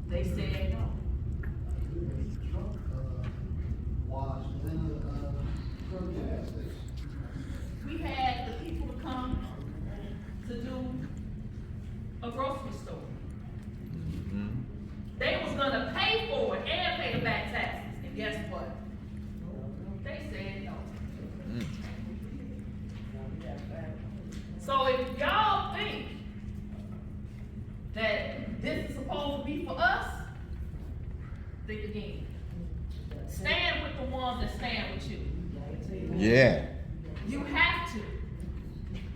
They said no. Wash within the gas station. We had the people to come to do a grocery store. They was gonna pay for it and pay the back taxes, and guess what? They said no. So if y'all think that this is supposed to be for us, think again. Stand with the ones that stand with you. Yeah. You have to.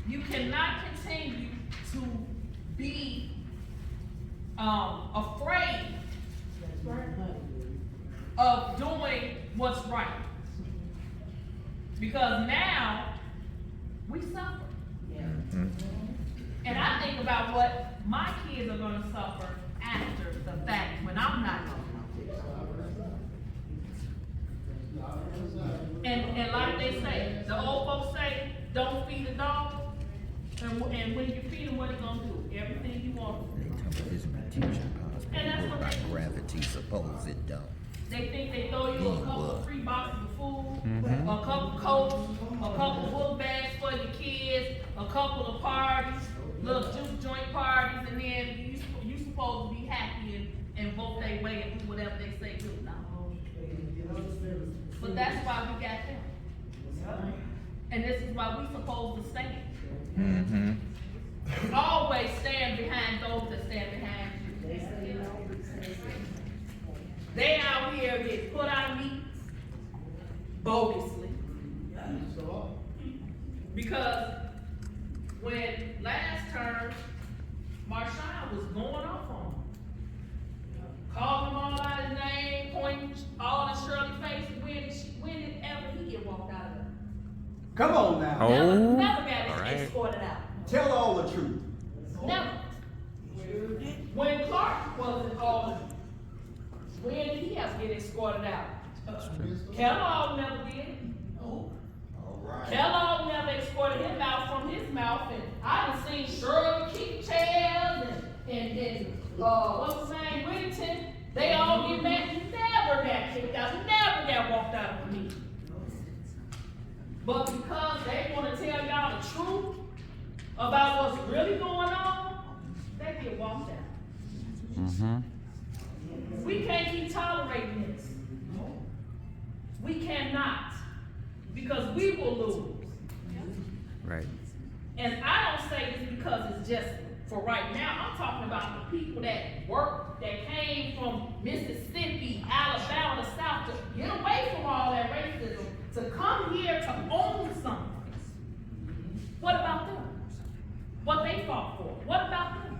You cannot continue to be afraid of doing what's right. Because now we suffer. And I think about what my kids are going to suffer after the fact when I'm not going. And like they say, the old folks say, don't feed the dog. And when you feed him, what he gonna do? Everything you want. And that's what they do. Gravity, suppose it don't. They think they throw you a couple of free boxes of food, a couple of coats, a couple of book bags for your kids, a couple of parties, little juke joint parties, and then you supposed to be happy and vote their way and do whatever they say do. No. But that's why we got them. And this is why we supposed to stand. Always stand behind those that stand behind you. They out here get put out of meetings bogusly. Because when last term, Marshawn was going off on him. Called him all out his name, pointing all the Shirley faces. When did ever he get walked out of there? Come on now. Never got escorted out. Tell all the truth. Never. When Clark was involved, when did he have to get escorted out? Kellogg never did. Kellogg never escorted him out from his mouth. And I done seen Shirley kick chairs and what's his name, Whittington. They all get mad. Never got kicked out. Never got walked out of a meeting. But because they want to tell y'all the truth about what's really going on, they get walked out. We can't keep tolerating this. We cannot. Because we will lose. Right. And I don't say this because it's just for right now. I'm talking about the people that work, that came from Mississippi, Alabama, the South, to get away from all that racism, to come here to own something. What about them? What they fought for? What about them?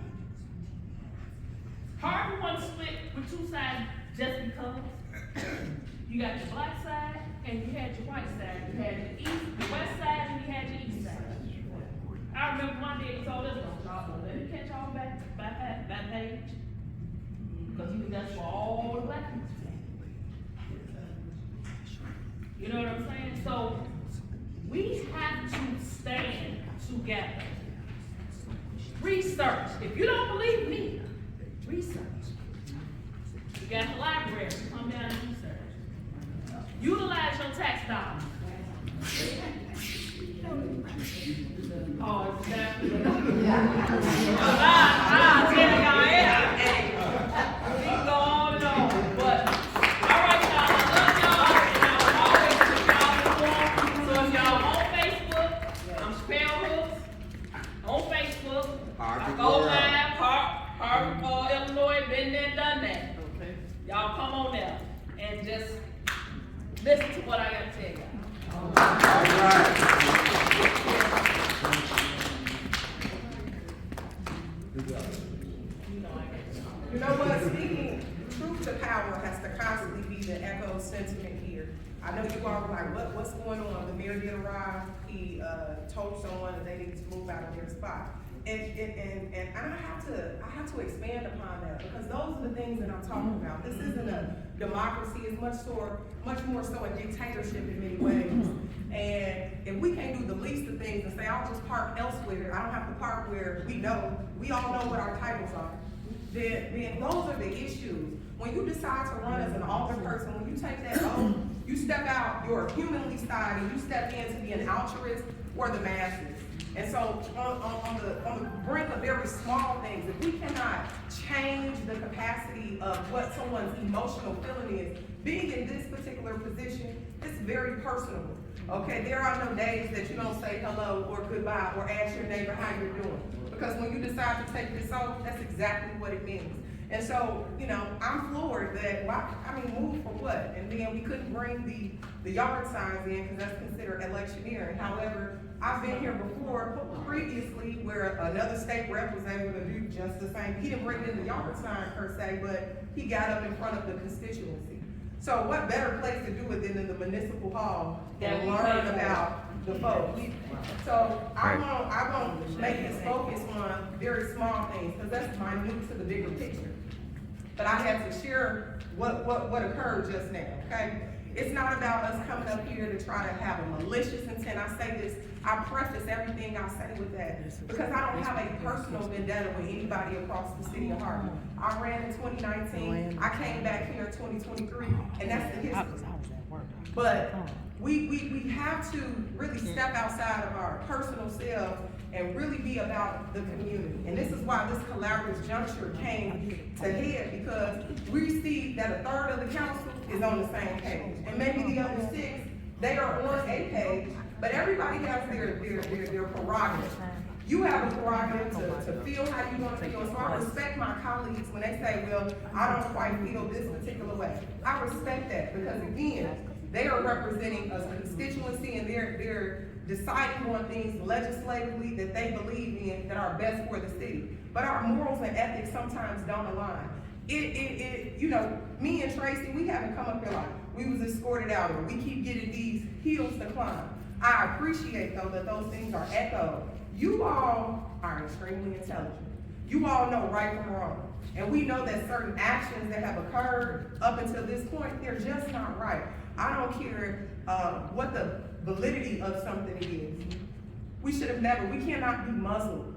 Harvey wasn't split with two sides just because. You got your black side and you had your white side. You had the west side and you had your east side. I remember one day he told us, let me catch y'all back page. Because that's for all the black people. You know what I'm saying? So we have to stand together. Research. If you don't believe me, research. You got the library. Come down and research. Utilize your tax dollars. Oh, exactly. I'll tell y'all everything. We can go on and on. But, all right, y'all. I love y'all. And I will always keep y'all informed. So if y'all on Facebook, I'm Spell Hooks. On Facebook. I go live, Harvey, Illinois, been there, done that. Okay. Y'all come on there and just listen to what I got to tell y'all. All right. You know what? Speaking truth to power has to constantly be the echo sentiment here. I know you all were like, what's going on? The mayor did arrive. He told someone that they needed to move out of their spot. And I have to expand upon that, because those are the things that I'm talking about. This isn't a democracy. It's much more so a dictatorship in many ways. And if we can't do the least of things and say, I'll just park elsewhere, I don't have to park where we all know what our titles are. then those are the issues. When you decide to run as an alder person, when you take that oath, you step out your humanly side and you step in to be an altruist for the masses. And so on the brink of very small things, if we cannot change the capacity of what someone's emotional feeling is, being in this particular position, it's very personal. Okay, there are no days that you don't say hello or goodbye or ask your neighbor how you're doing. Because when you decide to take this oath, that's exactly what it means. And so, you know, I'm floored that, move for what? And then we couldn't bring the yard signs in because that's considered electioneering. However, I've been here before, previously, where another state rep was able to do just the same. He didn't bring in the yard sign per se, but he got up in front of the constituency. So what better place to do it than in the municipal hall and learn about the folks? So I won't make this focus on very small things, because that's minute to the bigger picture. But I had to share what occurred just now, okay? It's not about us coming up here to try to have a malicious intent. I say this, I preface everything I say with that, because I don't have a personal vendetta with anybody across the city of Harvey. I ran in 2019, I came back here in 2023, and that's the history. But we have to really step outside of our personal selves and really be about the community. And this is why this collaborative juncture came to head, because we see that a third of the council is on the same page. And maybe the other 6, they are on a page, but everybody has their prerogative. You have a prerogative to feel how you want to feel. So I respect my colleagues when they say, well, I don't quite feel this particular way. I respect that, because again, they are representing a constituency, and they're deciding on things legislatively that they believe in that are best for the city. But our morals and ethics sometimes don't align. You know, me and Tracy, we haven't come up here like we was escorted out, or we keep getting these hills to climb. I appreciate, though, that those things are echoed. You all are extremely intelligent. You all know right from wrong. And we know that certain actions that have occurred up until this point, they're just not right. I don't care what the validity of something is. We cannot be muzzled,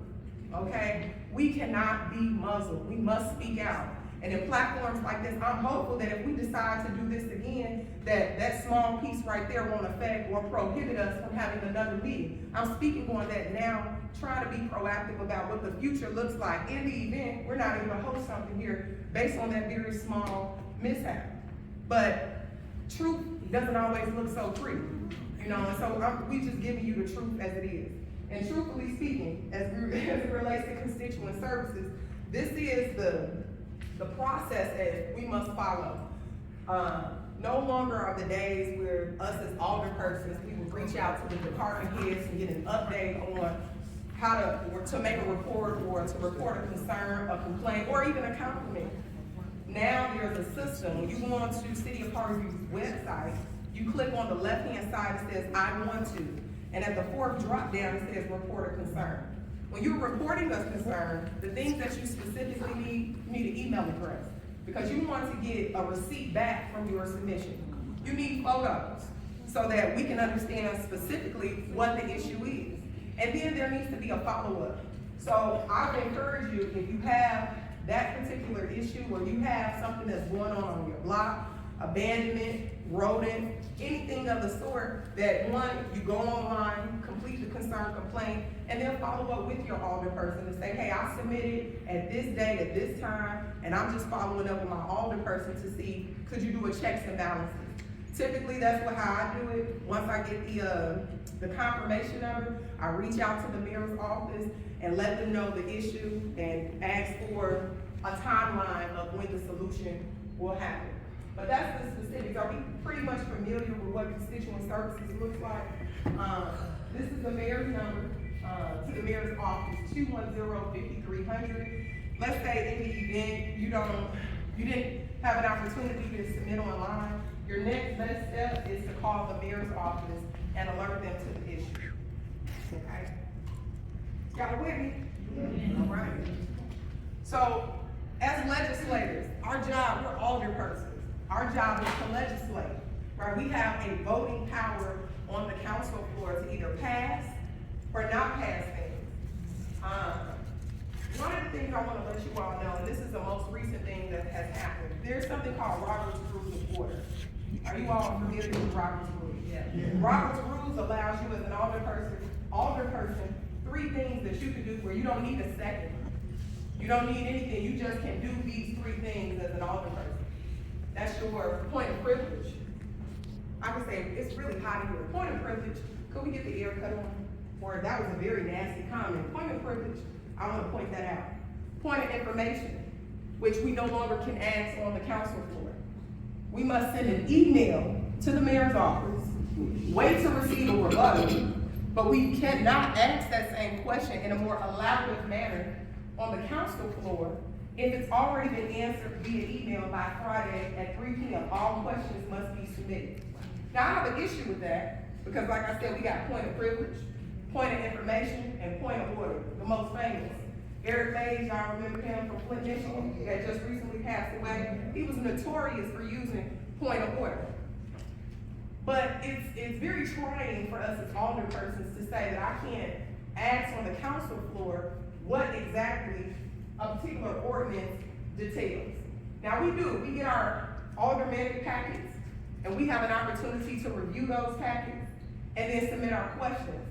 okay? We cannot be muzzled. We must speak out. And in platforms like this, I'm hopeful that if we decide to do this again, that small piece right there won't affect or prohibit us from having another meeting. I'm speaking on that now, trying to be proactive about what the future looks like in the event we're not able to host something here based on that very small mishap. But truth doesn't always look so pretty, you know, and so we just giving you the truth as it is. And truthfully speaking, as it relates to constituent services, this is the process that we must follow. No longer are the days where us as alderpersons, we will reach out to the department heads and get an update on how to make a report, or to report a concern, a complaint, or even a compliment. Now there's a system. When you go on to City of Harvey's website, you click on the left-hand side, it says, I want to. And at the 4th drop down, it says report a concern. When you're reporting a concern, the things that you specifically need, you need an email address, because you want to get a receipt back from your submission. You need photos so that we can understand specifically what the issue is. And then there needs to be a follow-up. So I would encourage you, if you have that particular issue, or you have something that's going on your block, abandonment, rodent, anything of the sort, that one, you go online, complete the concern complaint, and then follow up with your alderperson and say, hey, I submitted at this date, at this time, and I'm just following up with my alderperson to see, could you do a checks and balances? Typically, that's how I do it. Once I get the confirmation number, I reach out to the mayor's office and let them know the issue and ask for a timeline of when the solution will happen. But that's the specifics. Are we pretty much familiar with what constituent services looks like? This is the mayor's number to the mayor's office, 210-5300. Let's say in the event you didn't have an opportunity to submit online, your next best step is to call the mayor's office and alert them to the issue. Okay? Y'all with me? Yeah. All right. So, as legislators, our job, we're alderpersons. Our job is to legislate, right? We have a voting power on the council floor to either pass or not pass things. One of the things I want to let you all know, and this is the most has happened. There's something called Robert's Rules of Order. Are you all familiar with Robert's Rules? Yeah. Robert's Rules allows you as an alderperson, 3 things that you can do where you don't need a second. You don't need anything, you just can do these 3 things as an alderperson. That's your point of privilege. I can say, it's really hot in here. Point of privilege, could we get the air cut on? Or that was a very nasty comment. Point of privilege, I wanna point that out. Point of information, which we no longer can ask on the council floor. We must send an email to the mayor's office, wait to receive a rebuttal, but we cannot ask that same question in a more elaborate manner on the council floor if it's already been answered via email by Friday at 3 p.m. All questions must be submitted. Now, I have an issue with that, because like I said, we got point of privilege, point of information, and point of order, the most famous. Eric Mays, y'all remember him from Flint, Michigan, that just recently passed away? He was notorious for using point of order. But it's very trying for us as alderpersons to say that I can't ask on the council floor what exactly a particular ordinance details. Now we do, we get our aldermanic packets, and we have an opportunity to review those packets and then submit our questions.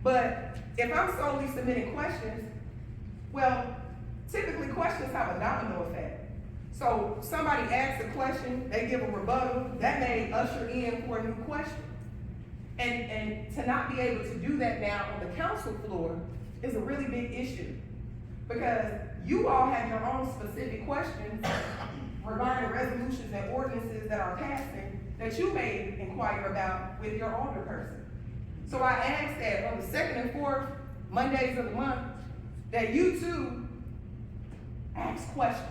But if I'm solely submitting questions, well, typically questions have a domino effect. So somebody asks a question, they give a rebuttal, that may usher in for a new question. And to not be able to do that now on the council floor is a really big issue. Because you all have your own specific questions regarding resolutions and ordinances that are passing that you may inquire about with your alderperson. So I ask that on the 2nd and 4th Mondays of the month, that you too ask questions.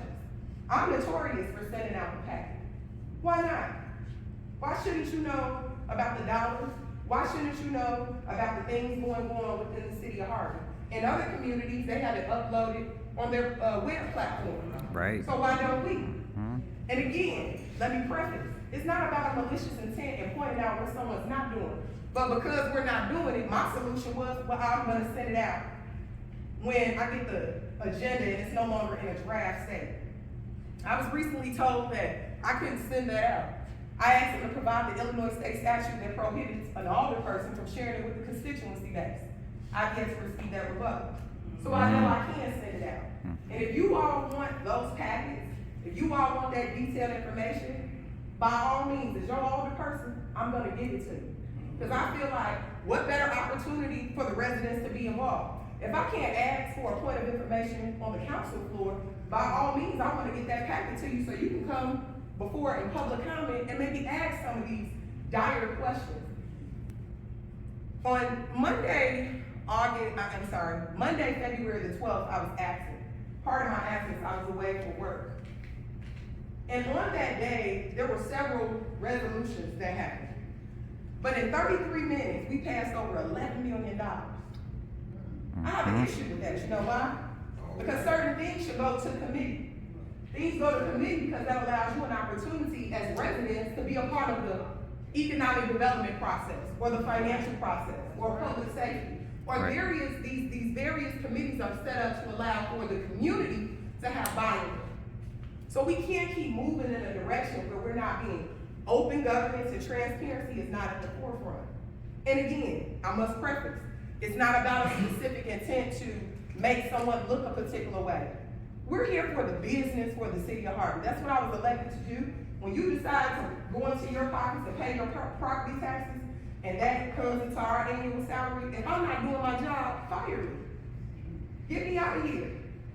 I'm notorious for sending out the packet. Why not? Why shouldn't you know about the dollars? Why shouldn't you know about the things going on within the city of Harvey? In other communities, they have it uploaded on their web platform. Right. So why don't we? And again, let me preface, it's not about a malicious intent and pointing out what someone's not doing. But because we're not doing it, my solution was, well, I'm gonna send it out when I get the agenda and it's no longer in a draft state. I was recently told that I couldn't send that out. I asked them to provide the Illinois state statute that prohibits an alderperson from sharing it with the constituency base. I've yet to receive that rebuttal. So I know I can send it out. And if you all want those packets, if you all want that detailed information, by all means, as your alderperson, I'm gonna give it to you. Because I feel like, what better opportunity for the residents to be involved? If I can't ask for a point of information on the council floor, by all means, I wanna get that packet to you so you can come before in public comment and maybe ask some of these dire questions. On Monday, February the 12th, I was absent. Part of my absence, I was away for work. And on that day, there were several resolutions that happened. But in 33 minutes, we passed over $11 million. I have an issue with that, you know why? Because certain things should go to committee. Things go to committee because that allows you an opportunity as residents to be a part of the economic development process, or the financial process, or public safety, or these various committees are set up to allow for the community to have buy-in. So we can't keep moving in a direction where we're not being open governance, and transparency is not at the forefront. And again, I must preface, it's not about a specific intent to make someone look a particular way. We're here for the business for the city of Harvey. That's what I was elected to do. When you decide to go into your pockets and pay your property taxes, and that comes into our annual salary, if I'm not doing my job, fire me. Get me out of here.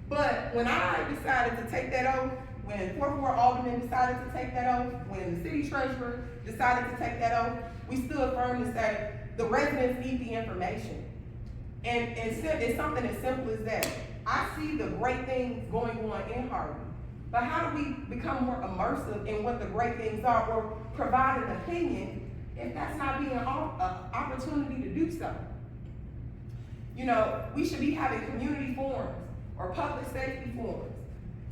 But when I decided to take that oath, when 4th Ward Alderman decided to take that oath, when the city treasurer decided to take that oath, we stood firm to say the residents need the information. And it's something as simple as that. I see the great things going on in Harvey, but how do we become more immersive in what the great things are, or provide an opinion if that's not being an opportunity to do so? You know, we should be having community forums or public safety forums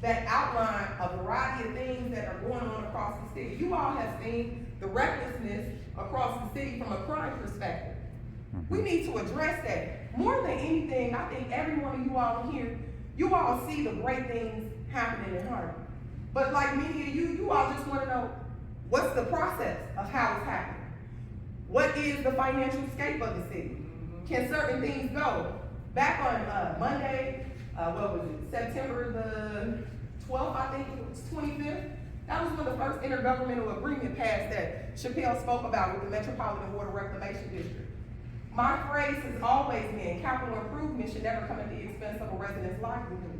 that outline a variety of things that are going on across the city. You all have seen the recklessness across the city from a crime perspective. We need to address that. More than anything, I think every one of you all here, you all see the great things happening in Harvey. But like many of you all just wanna know, what's the process of how it's happening? What is the financial scape of the city? Can certain things go? Back on Monday, what was it, September the 12th, I think it was 25th, that was when the first intergovernmental agreement passed that Chappelle spoke about with the Metropolitan Water Reclamation District. My phrase has always been, capital improvement should never come at the expense of a resident's livelihood.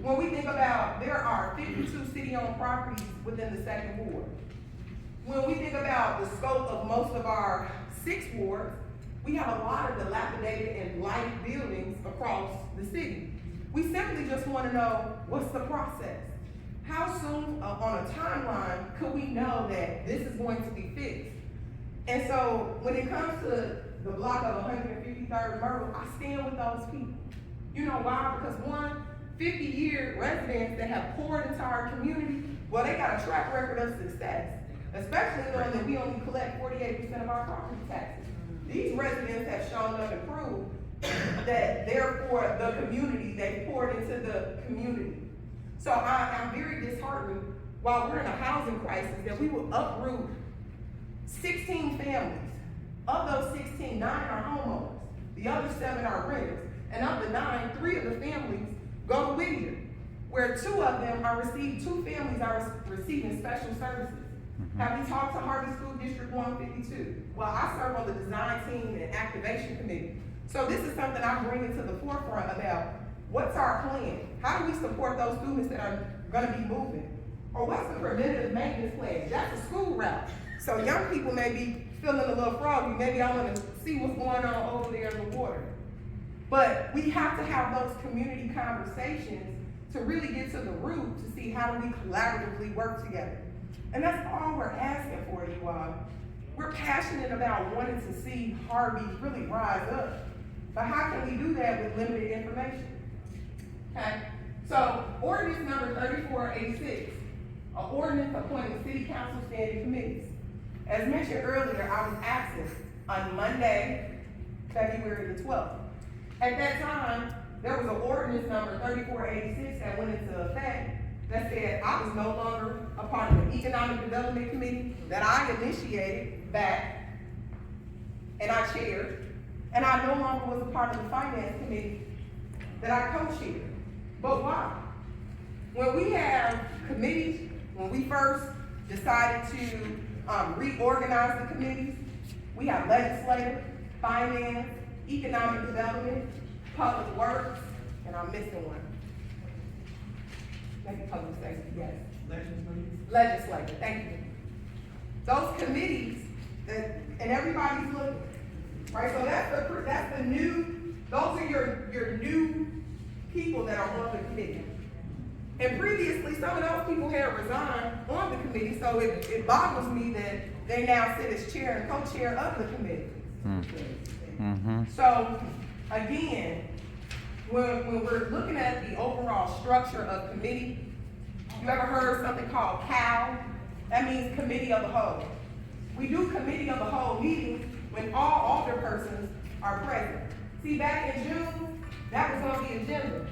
When we think about, there are 52 city-owned properties within the second ward. When we think about the scope of most of our 6 wards, we have a lot of dilapidated and light buildings across the city. We simply just wanna know, what's the process? How soon on a timeline could we know that this is going to be fixed? And so when it comes to the block of 153rd Myrtle, I stand with those people. You know why? Because 50-year residents that have poured into our community, well, they got a track record of success, especially knowing that we only collect 48% of our property taxes. These residents have shown up and proved that they're for the community, they poured into the community. So I'm very disheartened, while we're in a housing crisis, that we will uproot 16 families. Of those 16, 9 are homeowners. The other 7 are renters. And of the 9, 3 of the families go to Whittier, where 2 of them two families are receiving special services. Have you talked to Harvey School District 152? Well, I serve on the design team and activation committee. So this is something I'm bringing to the forefront about, what's our plan? How do we support those students that are gonna be moving? Or what's the preventative maintenance plan? That's a school route. So young people may be feeling a little froggy, maybe I wanna see what's going on over there in the water. But we have to have those community conversations to really get to the root, to see how do we collaboratively work together. And that's all we're asking for, you all. We're passionate about wanting to see Harvey really rise up. But how can we do that with limited information? Okay, so ordinance number 3486, an ordinance appointing city council standing committees. As mentioned earlier, I was absent on Monday, February the 12th. At that time, there was an ordinance number 3486 that went into effect that said I was no longer a part of the Economic Development Committee that I initiated back and I chaired, and I no longer was a part of the Finance Committee that I co-chaired. But why? When we have committees, when we first decided to reorganize the committees, we have legislative, finance, economic development, public works, and I'm missing one. Maybe public safety, yes. Legislative, thank you. Those committees, and everybody's looking, right? So that's the new, those are your new people that are on the committee. And previously, some of those people had resigned on the committee, so it boggles me that they now sit as chair and co-chair of the committee. So, again, when we're looking at the overall structure of committee, you ever heard something called CAL? That means Committee of the Whole. We do Committee of the Whole meetings when all alderpersons are present. See, back in June, that was on the agenda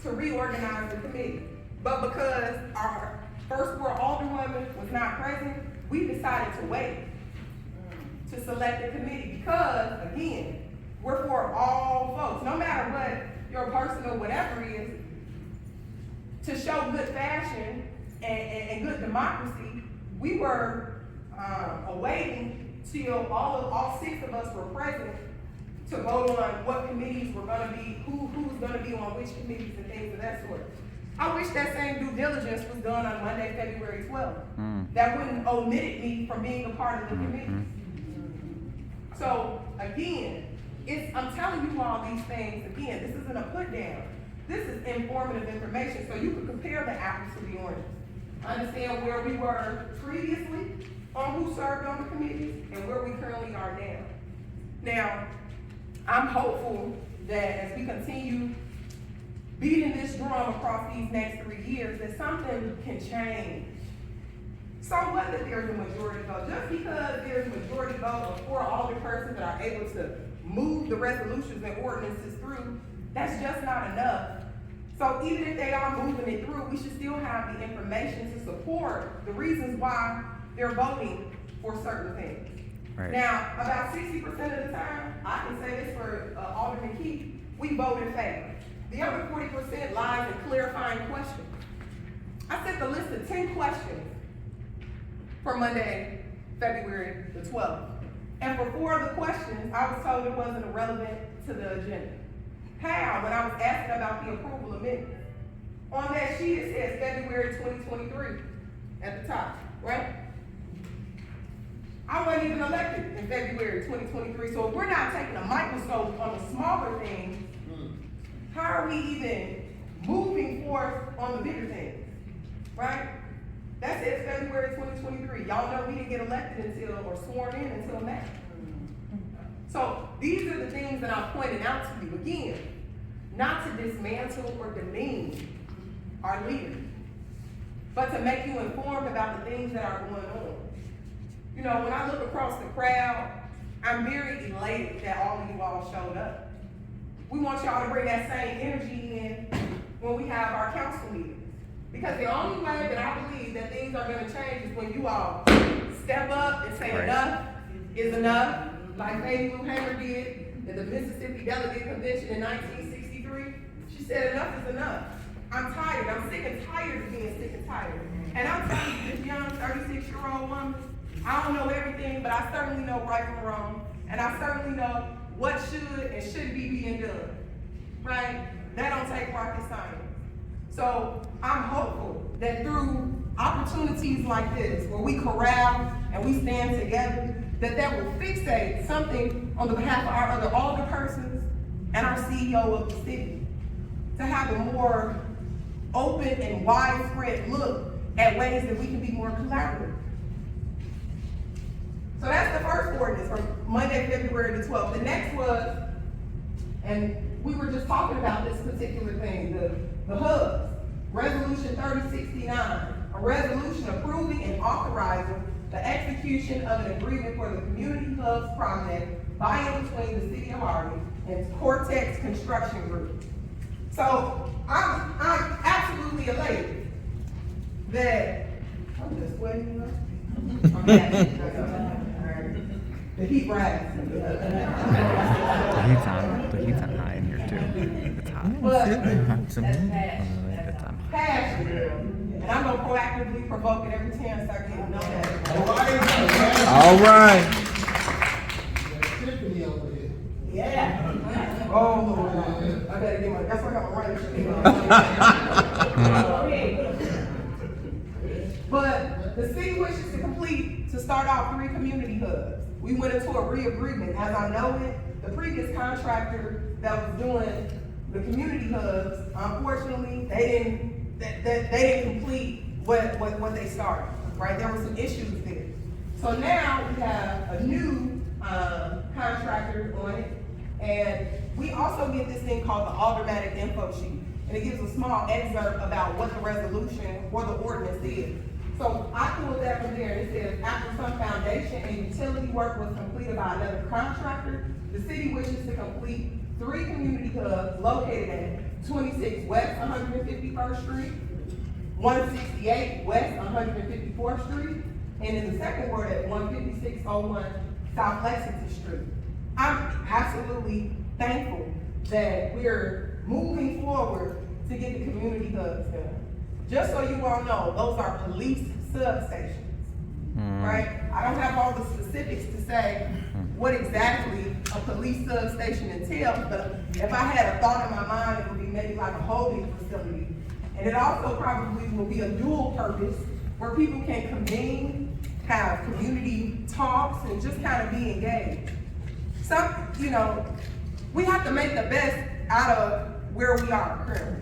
to reorganize the committee. But because our first ward alderwoman was not present, we decided to wait to select the committee because, again, we're for all folks, no matter what your personal whatever is, to show good fashion and good democracy. We were awaiting till all 6 of us were present to vote on what committees were gonna be, who's gonna be on which committees and things of that sort. I wish that same due diligence was done on Monday, February 12th. That wouldn't omitted me from being a part of the committee. So again, I'm telling you all these things, again, this isn't a put down. This is informative information, so you can compare the apples to the oranges. Understand where we were previously on who served on the committees and where we currently are now. Now, I'm hopeful that as we continue beating this drum across these next 3 years, that something can change. So what if there's a majority vote? Just because there's a majority vote of 4 alderpersons that are able to move the resolutions and ordinances through, that's just not enough So even if they are moving it through, we should still have the information to support the reasons why they're voting for certain things. Right. Now, about 60% of the time, I can say this for Alderman Keith, we vote in favor. The other 40% lies in clarifying questions. I sent the list of 10 questions for Monday, February the 12th. And for 4 of the questions, I was told it wasn't relevant to the agenda. How? When I was asking about the approval amendment. On that sheet, it says February 2023 at the top, right? I wasn't even elected in February 2023, so if we're not taking a microscope on the smaller things, how are we even moving forth on the bigger things, right? That says February 2023. Y'all know we didn't get elected until, or sworn in until May. So these are the things that I'm pointing out to you again, not to dismantle or demean our leaders, but to make you informed about the things that are going on. You know, when I look across the crowd, I'm very elated that all of you all showed up. We want y'all to bring that same energy in when we have our council meetings. Because the only way that I believe that things are gonna change is when you all step up and say enough is enough, like Lady Lou Hamer did at the Mississippi Delegate Convention in 1963. She said enough is enough. I'm tired, I'm sick and tired of being sick and tired. And I'm telling you, this young 36-year-old woman, I don't know everything, but I certainly know right from wrong, and I certainly know what should and shouldn't be being done, right? That don't take rocket science. So I'm hopeful that through opportunities like this, where we corral and we stand together, that will fixate something on the behalf of our other alderpersons and our CEO of the city, to have a more open and widespread look at ways that we can be more collaborative. So that's the first ordinance from Monday, February the 12th. The next was, and we were just talking about this particular thing, the hubs. Resolution 3069, a resolution approving and authorizing the execution of an agreement for the Community Hubs project by and between the City of Harvey and Cortex Construction Group. So I'm absolutely elated that, I'm just sweating, you know? I'm happy. The heat rises. The heat's on high in here too. It's hot. But It's on high. passion, and I'm gonna proactively provoke it every chance I get. Know that. All right. Tiffany over here. Yeah. Oh Lord, I better get my. That's why I'm running. But the city wishes to start off 3 community hubs. We went into a re-agreement. As I know it, the previous contractor that was doing the community hubs, unfortunately, they didn't complete what they started, right? There were some issues there. So now we have a new contractor on it, and we also get this thing called the automatic info sheet, and it gives a small excerpt about what the resolution or the ordinance is. So I pulled that from there, and it says, after some foundation and utility work was completed by another contractor, the city wishes to complete 3 community hubs located at 26 West 151st Street, 168 West 154th Street, and in the second ward at 15601 South Lexington Street. I'm absolutely thankful that we're moving forward to get the community hubs done. Just so you all know, those are police substations, right? I don't have all the specifics to say what exactly a police substation entails, but if I had a thought in my mind, it would be maybe like a holding facility. And it also probably will be a dual purpose where people can convene, have community talks, and just kind of be engaged. We have to make the best out of where we are currently.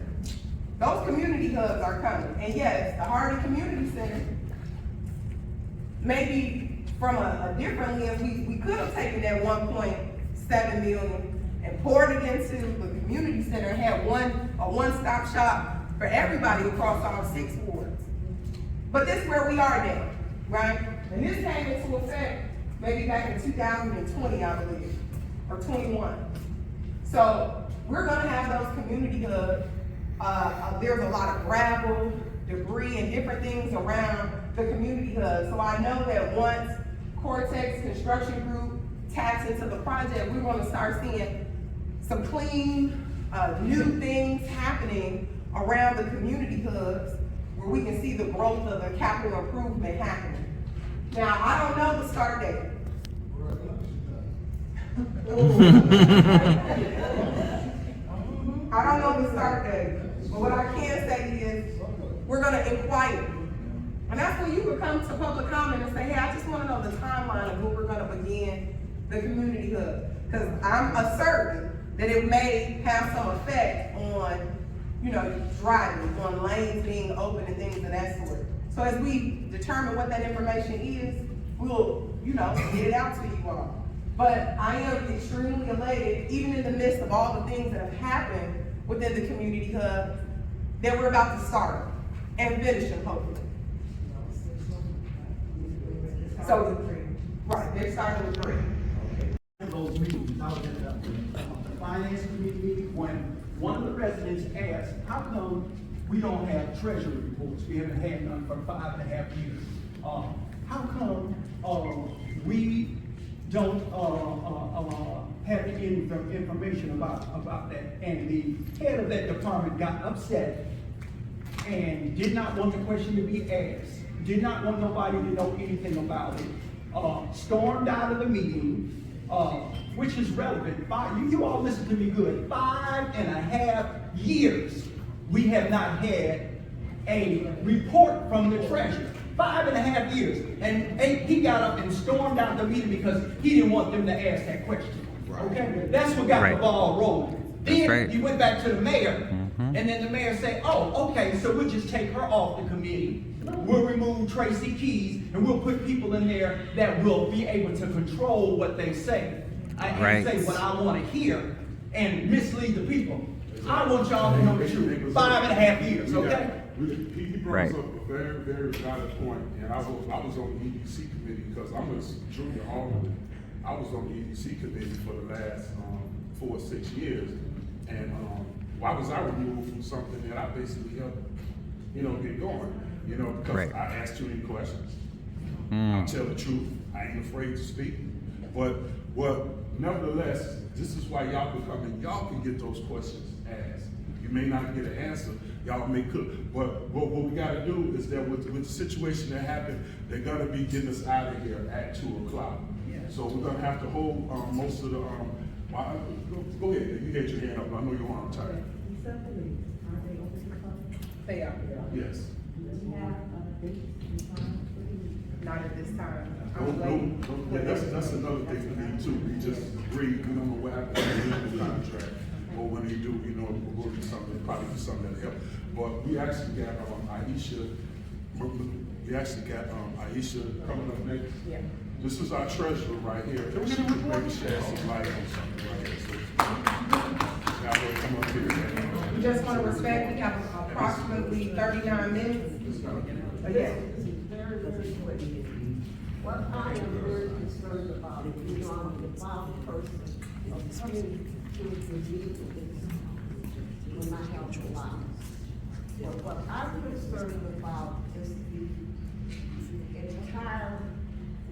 Those community hubs are coming. And yes, the Harvey Community Center, maybe from a different lens, we could have taken that 1.7 million and poured it into the community center and had a one-stop shop for everybody across all 6 wards. But this is where we are now, right? And this came into effect maybe back in 2020, I believe, or 21. So we're gonna have those community hubs There's a lot of gravel, debris, and different things around the community hub. So I know that once Cortex Construction Group taps into the project, we're gonna start seeing some clean, new things happening around the community hubs where we can see the growth of the capital improvement happening. Now, I don't know the start date. I don't know the start date, but what I can say is, we're gonna inquire. And that's when you could come to public comment and say, hey, I just wanna know the timeline of when we're gonna begin the community hub. Cause I'm certain that it may have some effect on, driving, on lanes being open and things of that sort. So as we determine what that information is, we'll, get it out to you all. But I am extremely elated, even in the midst of all the things that have happened within the community hub, that we're about to start and finish them, hopefully. So, right, they're starting with 3. Those meetings, I was at the finance committee meeting when one of the residents asked, how come we don't have treasury reports? We haven't had none for 5.5 years. How come we don't have any information about that? And the head of that department got upset and did not want the question to be asked, did not want nobody to know anything about it, stormed out of the meeting, which is relevant. You all listen to me good. 5.5 years we have not had a report from the treasurer. 5.5 years. And he got up and stormed out the meeting because he didn't want them to ask that question. Okay? That's what got the ball rolling. Then he went back to the mayor, and then the mayor said, oh, okay, so we'll just take her off the committee. We'll remove Tracy Keys, and we'll put people in there that will be able to control what they say. And say what I want to hear and mislead the people. I want y'all to know the truth. 5.5 years, okay? He brought up a very, very valid point, and I was on the EDC committee because I'm a junior alderman. I was on the EDC committee for the last 4 or 6 years, and why was I removed from something that I basically helped, get going? Because I asked too many questions. I'll tell the truth. I ain't afraid to speak, but nevertheless, this is why y'all can come and y'all can get those questions asked. You may not get an answer, y'all may cook, but what we gotta do is that with the situation that happened, they're gonna be getting us out of here at 2 o'clock. So we're gonna have to hold most of the, go ahead, you had your hand up, I know your arm tight. They are. Yes. Not at this time. That's another thing we need too. We just agreed, we don't know what happened in the contract, or when they do, we'll do something, probably do something that help. But we actually got Aisha coming up next. Yeah. This is our treasurer right here. Can we get a report? Maybe shed some light on something right here. So, y'all will come up here. We just want to respect, we have approximately 39 minutes. This is very, very quick. What I am very concerned about, I'm the final person of coming to the meeting when I have a lot. But what I'm concerned about is the entire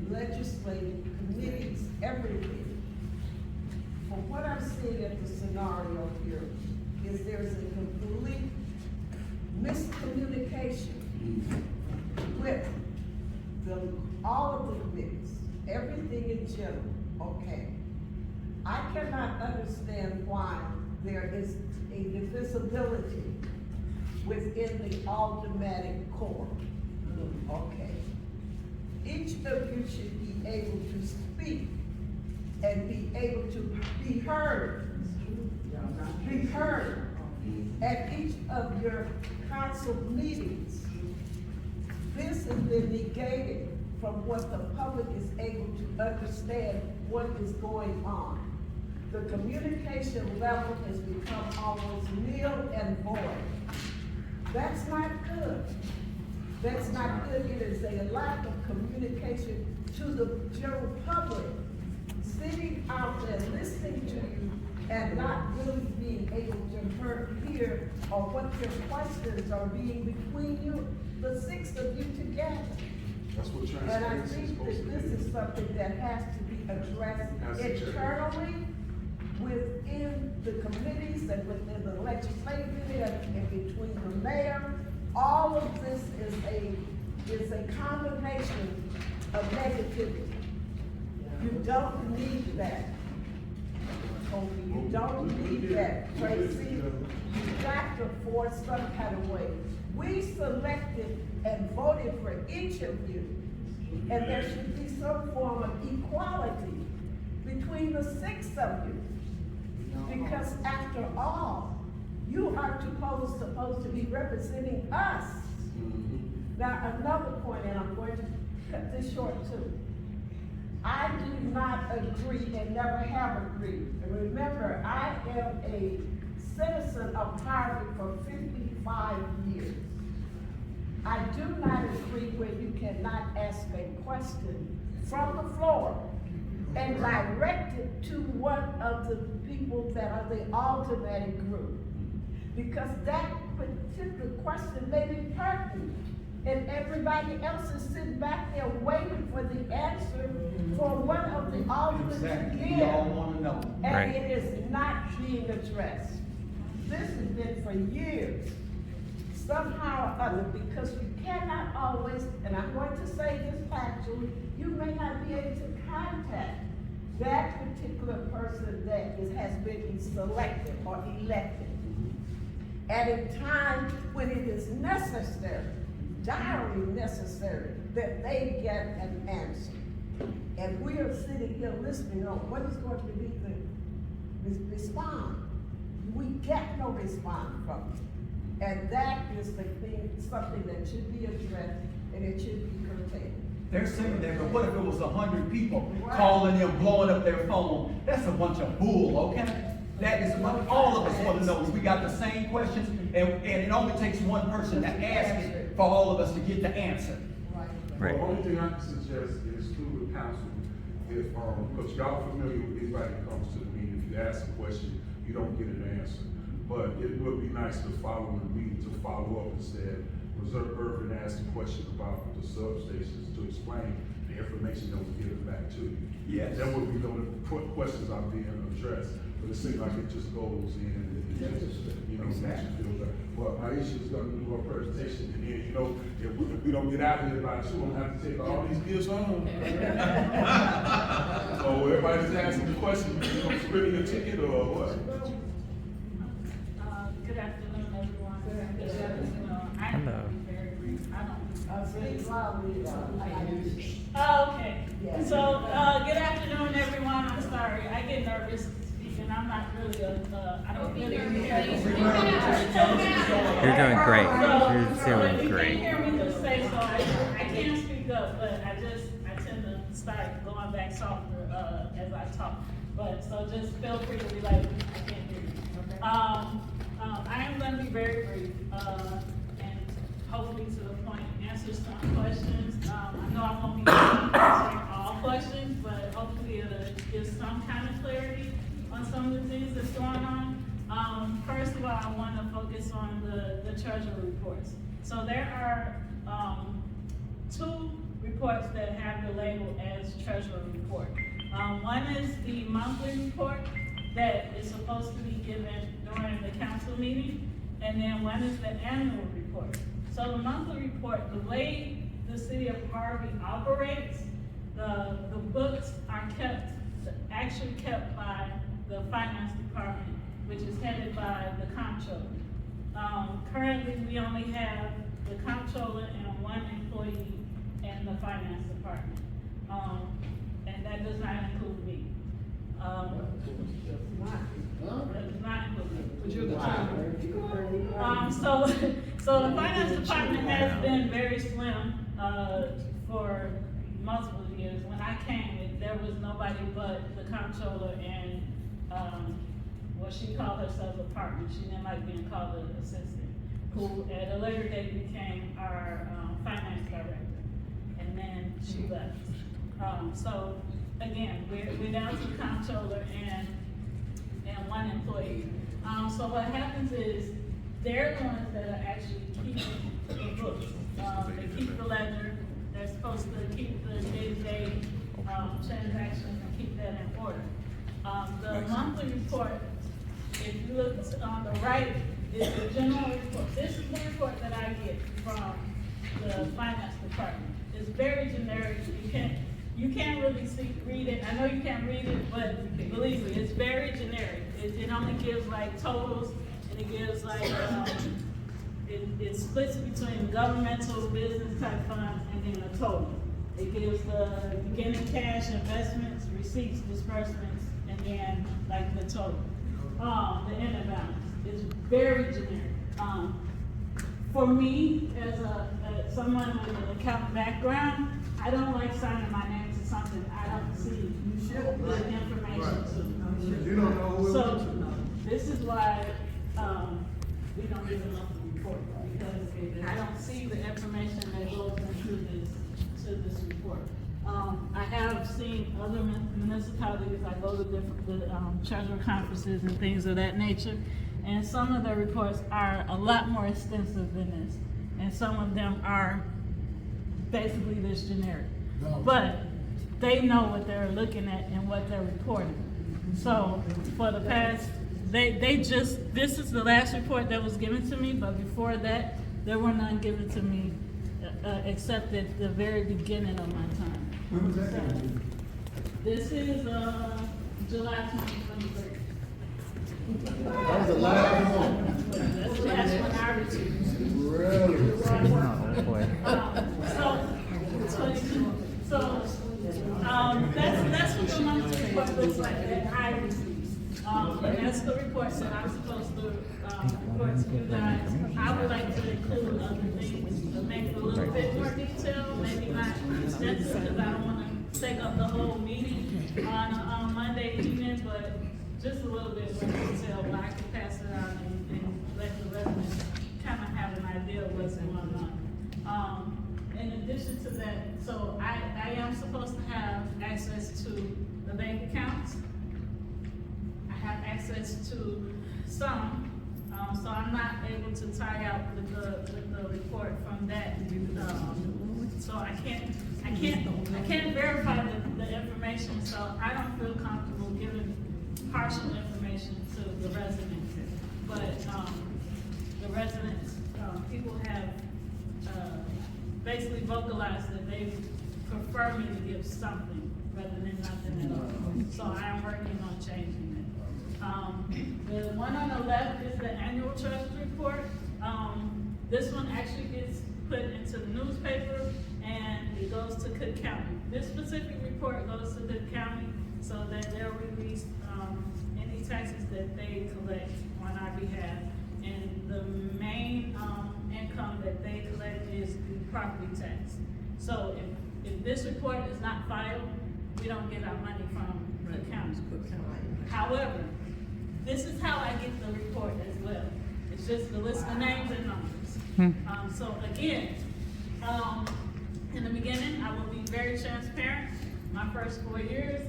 legislative committees, everything. From what I'm seeing at the scenario here, is there's a complete miscommunication with all of the committees, everything in general, okay. I cannot understand why there is a divisibility within the aldermanic corps, okay. Each of you should be able to speak and be able to be heard at each of your council meetings. This has been negated from what the public is able to understand what is going on. The communication level has become almost nil and void. That's not good. That's not good. It is a lack of communication to the general public. Sitting out there listening to you and not really being able to hear or what your questions are being between you, the six of you together. That's what And I transparency is think supposed to that this be. is something that has to be addressed Has to change. internally, within the committees and within the legislative and between the mayor. All of this is a combination of negativity. You don't need that. Kobe, you don't need that. Tracy, you got to force some kind of way. We selected and voted for each of you, and there should be some form of equality between the six of you. Because after all, you are supposed to be representing us. Now, another point, and I'm going to cut this short too. I do not agree and never have agreed. And remember, I am a citizen of Harvey for 55 years. I do not agree where you cannot ask a question from the floor and direct it to one of the people that are the automatic group. Because that particular question may be pertinent, and everybody else is sitting back there waiting for the answer for one of the alternates to Exactly, give. we all wanna know. And Right. it is not being addressed. This has been for years, somehow or other, because you cannot always, and I'm going to say this factually, you may not be able to contact that particular person that has been selected or elected at a time when it is necessary, direly necessary, that they get an answer. And we are sitting here listening on what is going to be the response. We get no response from it. And that is the thing, something that should be addressed, and it should be curtailed. They're saying that, but what if it was 100 people calling them, blowing up their phone? That's a bunch of bull, okay? That is what all of us want to know. Is we got the same questions, and it only takes one person to ask it for all of us to get the answer. Right. The only thing I can suggest is through the council, if, because y'all familiar with anybody that comes to the meeting, if you ask a question, you don't get an answer. But it would be nice to follow the meeting, to follow up instead. Reserve Urban asked a question about the substations to explain the information that was given back to you. Yes. That would be the questions are being addressed, but it seems like it just goes in and it just, you know, makes you feel better. Well, Aisha's gonna do her presentation, and then, you know, if we don't get out of here by 2, I'm gonna have to take all these gifts home. So everybody's asking the question, you know, splitting a ticket or what? Good afternoon, everyone. Good afternoon. I am Hello. very brief. I don't. Speak loudly, Oh, okay. Yes. So, good afternoon, everyone. I'm sorry. I get nervous speaking. I'm not really I don't really. You're doing great. You're doing If you can't great. hear me, just say so. I can't speak up, but I tend to start going back softer, as I talk. But, so just feel free to be like, I can't hear you. I am gonna be very brief, and hopefully to the point, answer some questions. I know I won't be answering all questions, but hopefully it'll give some kind of clarity on some of the things that's going on. First of all, I wanna focus on the treasury reports. So there are, 2 reports that have the label as treasury report. One is the monthly report that is supposed to be given during the council meeting, and then one is the annual report. So the monthly report, the way the city of Harvey operates, the books are actually kept by the finance department, which is headed by the comptroller. Currently, we only have the comptroller and 1 employee in the finance department. And that does not include me. That does not include me. But you're the treasurer. So the finance department has been very slim, for multiple years. When I came, there was nobody but the comptroller and, well, she called herself a partner. She didn't like being called an assistant, who at a later date became our, finance director. And then she left. So again, we're down to the comptroller and 1 employee. So what happens is, they're the ones that are actually keeping the books. They keep the ledger, they're supposed to keep the day-to-day, transactions and keep that in order. The monthly report, if you look on the right, is the general report. This is the report that I get from the finance department. It's very generic, you can't really read it. I know you can't read it, but believe me, it's very generic. It only gives like totals, and it gives like, it splits between governmental, business type funds, and then a total. It gives the beginning cash, investments, receipts, disbursements, and then like the total. The end of balance is very generic. For me, as someone with an accountant background, I don't like signing my name to something I don't see the information to. You don't know who it So, is. this is why, we don't give enough report, because I don't see the information that goes to this report. I have seen other municipalities, I go to different, treasurer conferences and things of that nature, and some of the reports are a lot more extensive than this, and some of them are basically this generic. But they know what they're looking at and what they're reporting. So, for the past, this is the last report that was given to me, but before that, there were none given to me, except at the very beginning of my time. When was that? This is, July 2023. That was the last one. That's the last one I received. Really? Oh, boy. That's what the monthly report looks like that I received. And that's the reports that I'm supposed to, report to you guys. I would like to include other things, to make it a little bit more detailed, maybe not extensive, because I don't wanna take up the whole meeting on Monday evening, but just a little bit more detail where I can pass it out and let the residents kind of have an idea of what's going on. In addition to that, so I am supposed to have access to the bank accounts. I have access to some, so I'm not able to tie out with the report from that. So I can't verify the information, so I don't feel comfortable giving partial information to the residents. But, the residents, people have, basically vocalized that they prefer me to give something rather than nothing at all. So I am working on changing it. The one on the left is the annual treasury report. This one actually gets put into the newspaper and it goes to Cook County. This specific report goes to Cook County so that they'll release, any taxes that they collect on our behalf. And the main, income that they collect is the property tax. So if this report is not filed, we don't get our money from the county. However, this is how I get the report as well. It's just the list of names and numbers. So again, in the beginning, I will be very transparent. My first 4 years,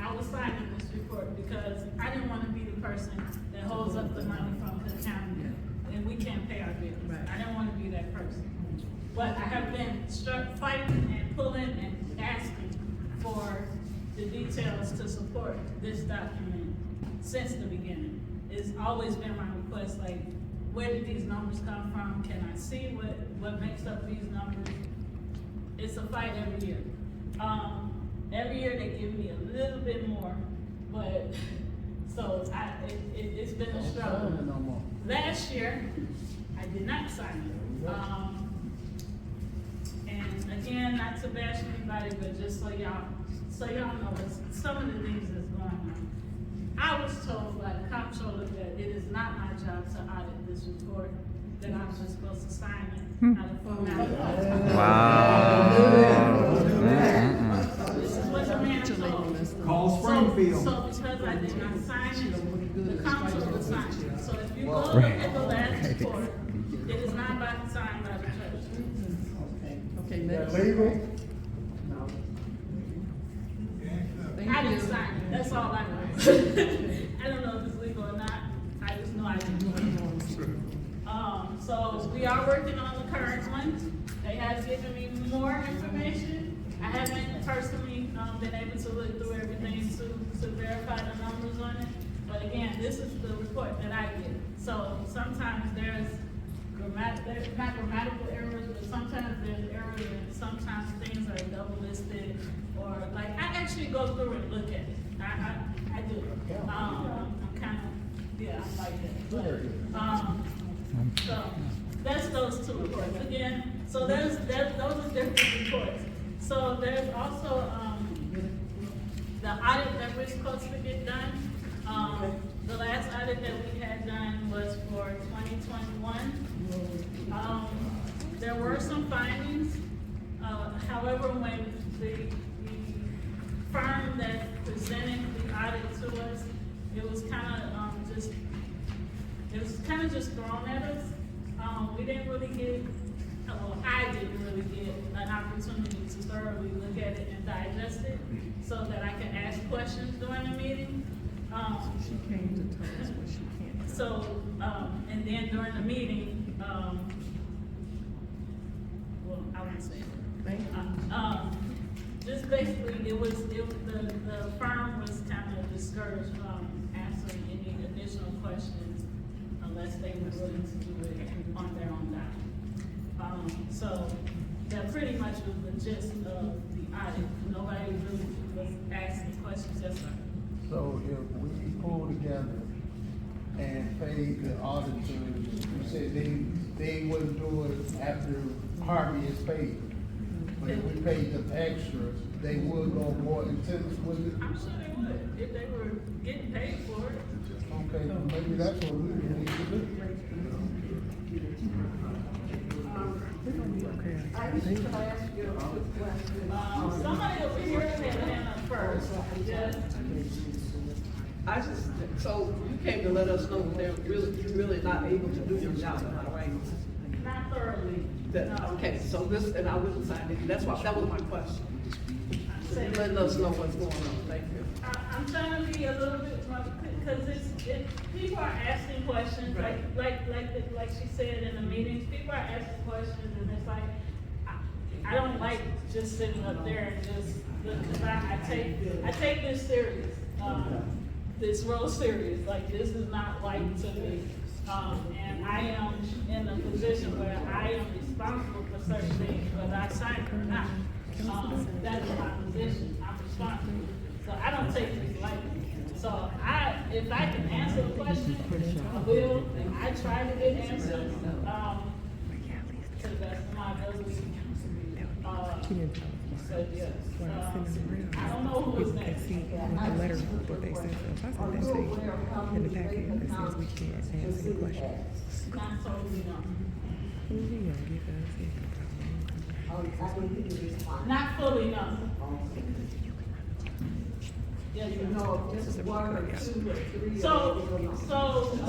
I was signing this report because I didn't want to be the person that holds up the money from the county and we can't pay our bills. I didn't want to be that person. But I have been fighting and pulling and asking for the details to support this document since the beginning. It's always been my request, like, where did these numbers come from? Can I see what makes up these numbers? It's a fight every year. Every year they give me a little bit more, but, so it's been a struggle. Last year, I did not sign it. And again, not to bash anybody, but just so y'all know some of the things that's going on. I was told by the comptroller that it is not my job to audit this report, that I'm just supposed to sign it out of formality. Wow. This is what the man told me. Call Springfield. So because I did not sign it, the comptroller signed it. So if you go look at the last report, it is not signed by the treasurer. Okay, That legal? I didn't sign it, that's all I know. I don't know if it's legal given me more information. I haven't personally, been able to look through everything to verify the numbers on it. But again, this is the report that I get. So sometimes there's not grammatical errors, but sometimes there's errors and sometimes things are double listed or like, I actually go through and look at it. I do. I'm kind of, yeah, I'm like that. So that's those two reports. Again, so those are different reports. So there's also, the audit that we're supposed to get done. The last audit that we had done was for 2021. There were some findings. However, when the firm that presented the audit to us, it was kind of just thrown at us. We didn't really get, well, I didn't really get an opportunity to thoroughly look at it and digest it so that I could ask questions during the meeting. She came to tell us what she can't. So, and then during the meeting, well, I won't say it. Just basically, the firm was kind of discouraged from answering any additional questions unless they were willing to do it on their own dime. So that pretty much was the gist of the audit. Nobody really was asking questions, yes, sir. So if we pull together and pay the auditors, you said they wouldn't do it after Harvey is paid. But if we paid them extra, they would go more intense with it? I'm sure they would, if they were getting paid for it. Okay, maybe that's what we need to do. I used to ask you a quick question. Somebody over here had a hand up first. Yes. I just, so you came to let us know that they're really not able to do your job, am I right? Not thoroughly. No. Okay, so this, and I wouldn't sign it, that was my question. Letting us know what's going on, thank you. I'm trying to be a little bit, because people are asking questions, like she said in the meetings, people are asking questions, and it's like, I don't like just sitting up there and just, because I take this serious, this real serious, like, this is not light to me. And I am in a position where I am responsible for certain things, whether I sign it or not. That is my position, I'm responsible. So I don't take this lightly. So if I can answer the question, I will. I try to get answers, to the best of my ability. So yes, I don't know who is next. See what the letter, what they sent us. I said that thing in the packet that says we can't answer any questions. Not totally no. Who he gonna give us? Not fully no. Yes, You sir. know, if this is one or two or three.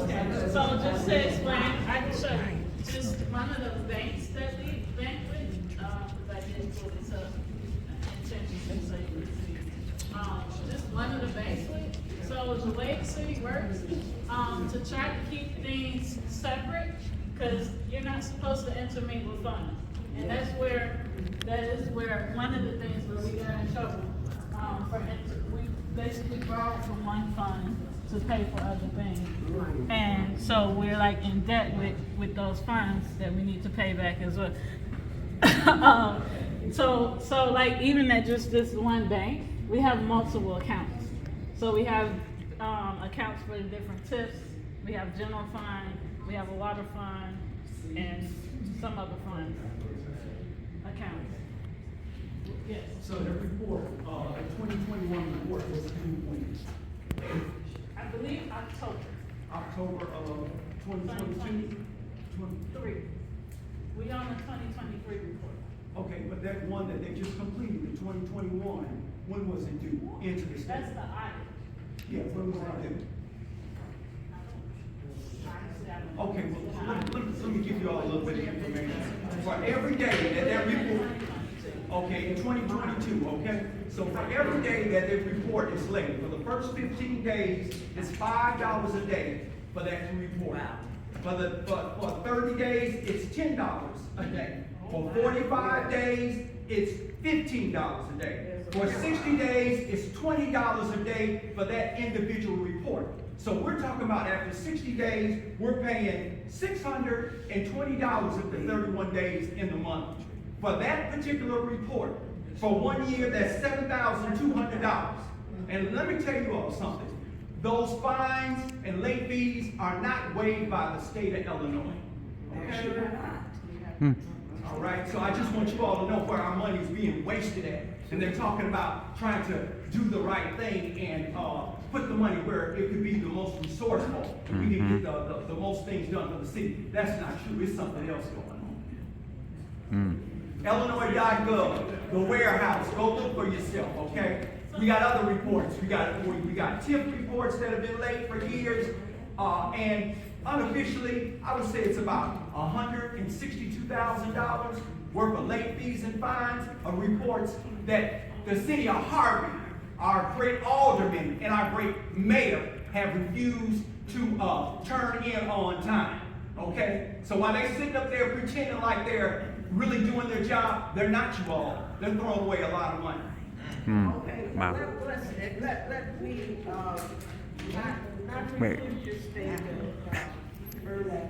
Okay, so just to explain, I can show you, just one of the banks that we bank with, because I didn't pull this up intentionally, so you can see. Just one of the banks with, so the way the city works, to try to keep things separate, because you're not supposed to intermingle funds. And that is where, one of the things where we got in trouble, we basically borrowed from one fund to pay for other things. And so we're like in debt with those funds that we need to pay back as well. So like even at just this one bank, we have multiple accounts. So we have, accounts for the different tips, we have general fund, we have a water fund, and some other funds, accounts. Yes. So the report, the 2021 report was due when? I believe October of 2022? 2023. We on the 2023 report. Okay, but that one that they just completed in 2021, when was it due into the state? That's the audit. Yeah, when was that due? Okay, well, let me give you all a little bit of information. For every day that report, okay, in 2022, okay? So for every day that the report is late, for the first 15 days, it's $5 a day for that report. For 30 days, it's $10 a day. For 45 days, it's $15 a day. For 60 days, it's $20 a day for that individual report. So we're talking about after 60 days, we're paying $620 after 31 days in the month. For that particular report, for 1 year, that's $7,200. And let me tell you all something. Those fines and late fees are not waived by the state of Illinois. Okay? All right, so I just want you all to know where our money is being wasted at. And they're talking about trying to do the right thing and put the money where it could be the most resourceful and we can get the most things done for the city. That's not true. It's something else going on. Illinois.gov, the warehouse. Go look for yourself, okay? We got other reports. We got TIF reports that have been late for years. And unofficially, I would say it's about $162,000 worth of late fees and fines of reports that the city of Harvey, our great alderman and our great mayor have refused to turn in on time. Okay? So while they sitting up there pretending like they're really doing their job, they're not, you all. They're throwing away a lot of money. Okay, Wow. let me, not Wait. refute your statement, earlier,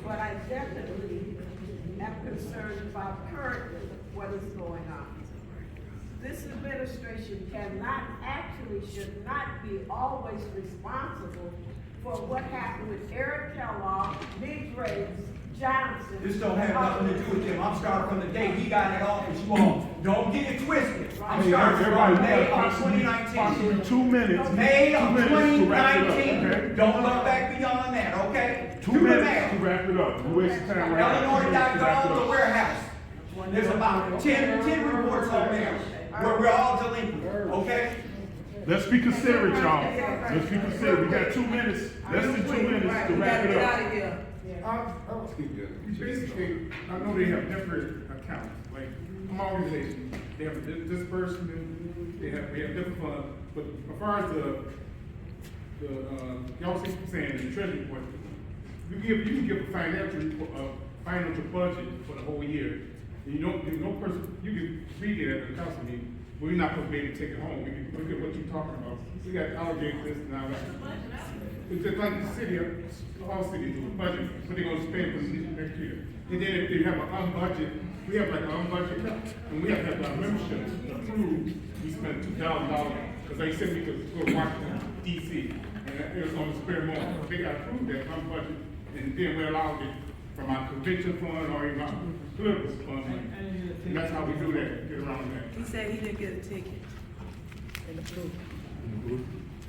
but I definitely am concerned about currently what is going on. This administration should not be always responsible for what happened with Eric Kellogg, Big Graves, Johnson. This don't have nothing to do with them. I'm starting from the day he got in office. You all don't get it twisted. I'm starting from May of 2019. 2 minutes. May of 2019. 2019. Don't look back beyond that, okay? 2 Do the minutes math. to wrap it up. You wasted time right now. Illinois.gov, the warehouse. There's about 10 reports on there where we're all delinquent, okay? Let's be considerate, y'all. Let's be considerate. We got 2 minutes, less than 2 minutes to wrap it up. Basically, I know they have different accounts, like, my organization, they have a disbursement, we have different funds, but as far as y'all see saying the treasury report, you can give a financial budget for the whole year. And you can read it at the council meeting, but we're not supposed to be able to take it home. We can look at what you're talking about. We got allocated this and all that. It's just like the city, all cities do a budget, what they're gonna spend for the next year. And then if they have an unbudgeted, we have like an unbudgeted, and we have to have our membership approved. We spend $2,000, because they said we could go to Washington, DC, and it was on the spare moment. They got approved that unbudgeted, and then we allowed it from our convention fund or even our political fund. And that's how we do that, get around that. He said he didn't get a ticket. In the blue.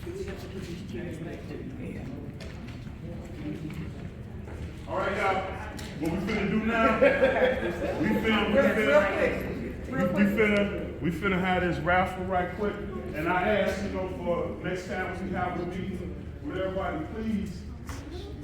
We have to put these chairs back there. All right, y'all. What we finna do now? We finna have this raffle right quick. And I ask, for next time we have a meeting with everybody, please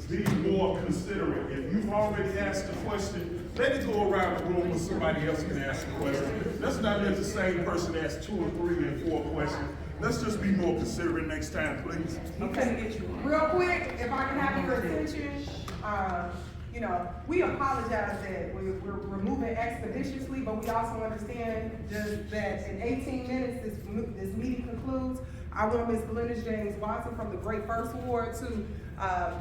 be more considerate. If you've already asked a question, let it go around the room where somebody else can ask a question. Let's not let the same person ask 2 or 3 and 4 questions. Let's just be more considerate next time, please. Okay, real quick, if I can have your attention, we apologize that we're moving expeditiously, but we also understand just that in 18 minutes, this meeting concludes. I want Ms. Belinda James Watson from the Great First Ward to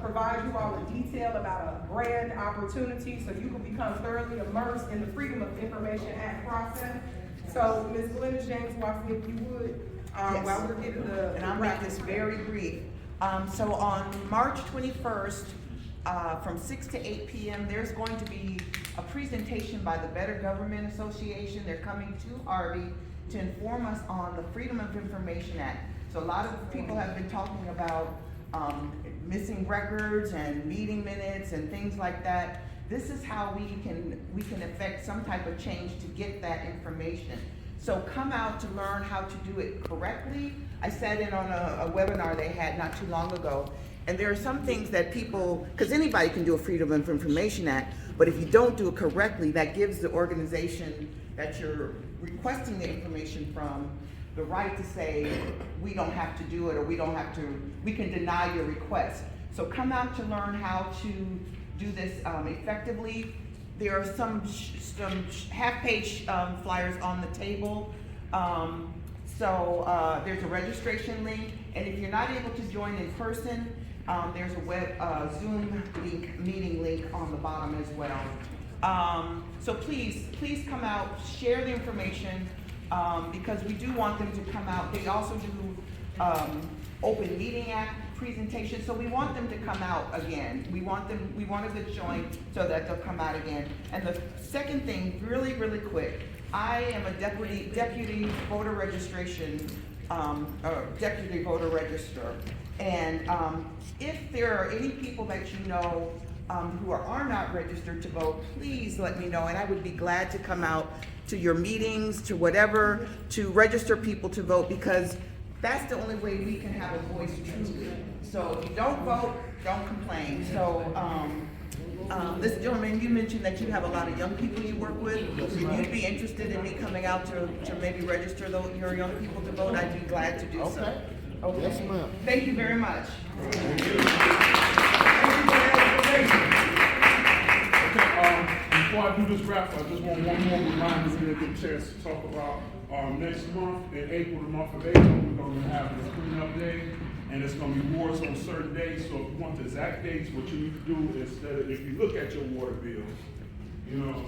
provide you all a detail about a brand opportunity so you can become thoroughly immersed in the Freedom of Information Act process. So, Ms. Belinda James Watson, if you would, while we're getting the. And I'll make this very brief. So on March 21st, from 6 to 8 p.m., there's going to be a presentation by the Better Government Association. They're coming to Harvey to inform us on the Freedom of Information Act. So a lot of people have been talking about missing records and meeting minutes and things like that. This is how we can affect some type of change to get that information. So come out to learn how to do it correctly. I sat in on a webinar they had not too long ago, and there are some things that people, because anybody can do a Freedom of Information Act, but if you don't do it correctly, that gives the organization that you're requesting the information from the right to say, we don't have to do it, or we can deny your request. So come out to learn how to do this effectively. there are some half-page flyers on the table. There's a registration link, and if you're not able to join in person, there's a Zoom meeting link on the bottom as well. So please come out, share the information, because we do want them to come out. They also do Open Meeting Act presentation, so we want them to come out again. We want a good showing so that they'll come out again. And the second thing, really, really quick, I am a deputy voter registration, deputy voter register. And if there are any people that you know who are not registered to vote, please let me know, and I would be glad to come out to your meetings, to whatever, to register people to vote, because that's the only way we can have a voice truly. So if you don't vote, don't complain. So, this gentleman, you mentioned that you have a lot of young people you work with. If you'd be interested in me coming out to maybe register your young people to vote, I'd be glad to do so. Okay. Yes, ma'am. Thank you very much. Before I do this wrap, I just want one more reminder to get a chance to talk about next month, in April, the month of April, we're going to have a cleanup day, and it's going to be wards on certain days. So if you want the exact dates, what you need to do is, if you look at your water bills, you know,